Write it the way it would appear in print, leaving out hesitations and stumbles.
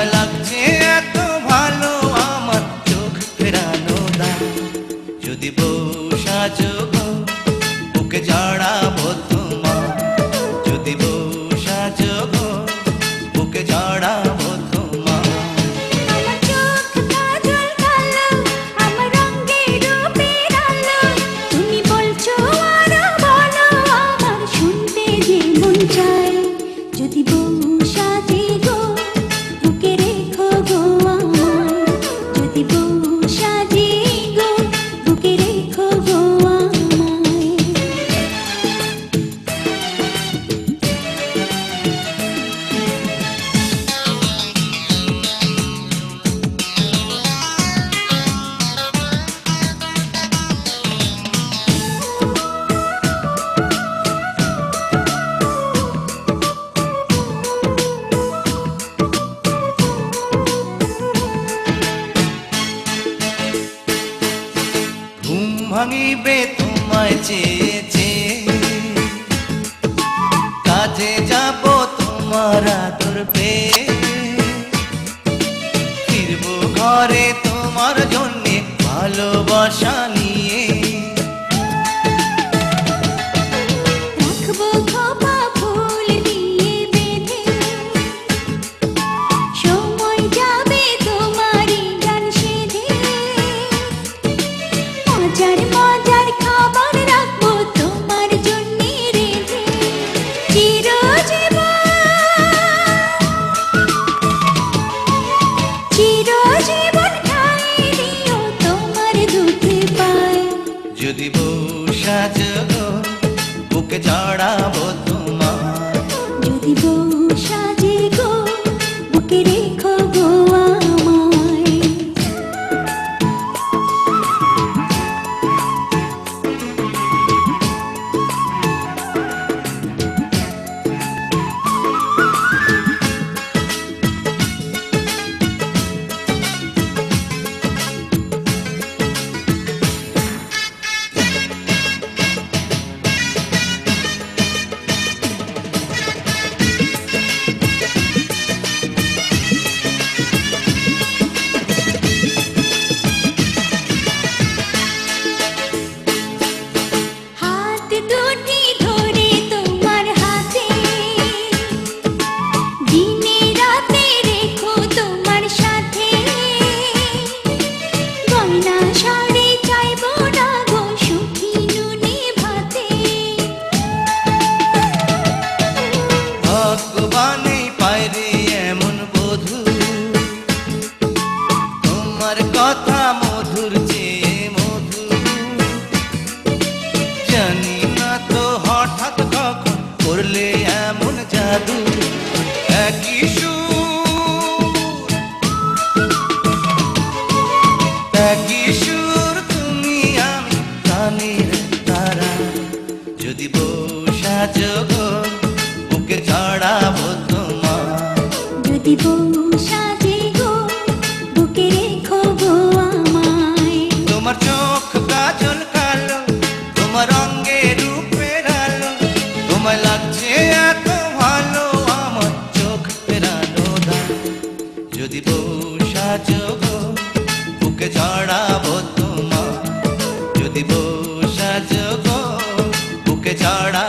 তোমায় লাগছে এত ভালো আমার চোখ ফেরানো দাও। যদি বউ সাজো গো বুকে জড়াবো তোমার, যদি বউ সাজো গো বুকে জড়াবো তোমার। আমার চোখ কাজল কালো, আমার রঙের রূপের আলো, তুমি বলছো আর বলো আমার শুনতে যে মন চায়। যদি বউ সাজে গো বুকে রেখো গো আমায়, যদি বউ সাজে গো বুকে রেখো গো আমায়। ঘুম ভাঙিবে তোমায় চেয়ে চেয়ে, কাজে যাব তোমার আদর পেয়ে, ফিরবো ঘরে তোমার জন্যে ভালোবাসা নিয়ে। রাখবো খোপা ফুল দিয়ে বেঁধে, সময় যাবে তোমারই গান সেধে, মজার মজার খাবার রাখবো তোমার জন্যে রেঁধে। চিরজীবন খাইয়ে দিও তোমার দুধে পায়। যদি বউ সাজো গো বুকে জড়াবো তোমার, যদি বউ সাজে গো বুকে রেখো গো আমায়। হাত দুটি ধরে তোমার হাতে, দিনে রাতে রেখো তোমার সাথে, গয়না শাড়ি চাইবো না গো সুখী নুনে ভাতে। ভগবানে পায়রে এমন বধূ, তোমার কথা মধুর চেয়ে মধু, জানি না তো হঠাৎ কখন করলে এমন জাদু। একই সুর তুমি আমি প্রাণের তারা, যদি বউ সাজো গো বুকে জড়াবো তোমার, যদি বউ সাজে গো বুকে রেখো গো আমায়। তোমার চোখ কাজল কালো, তোমার রঙের রূপের আলো, তোমায় লাগছে এত ভালো আমার চোখ ফেরানো দাও। যদি বউ সাজো গো বুকে জড়াবো তোমার, যদি বউ সাজো গো বুকে জড়া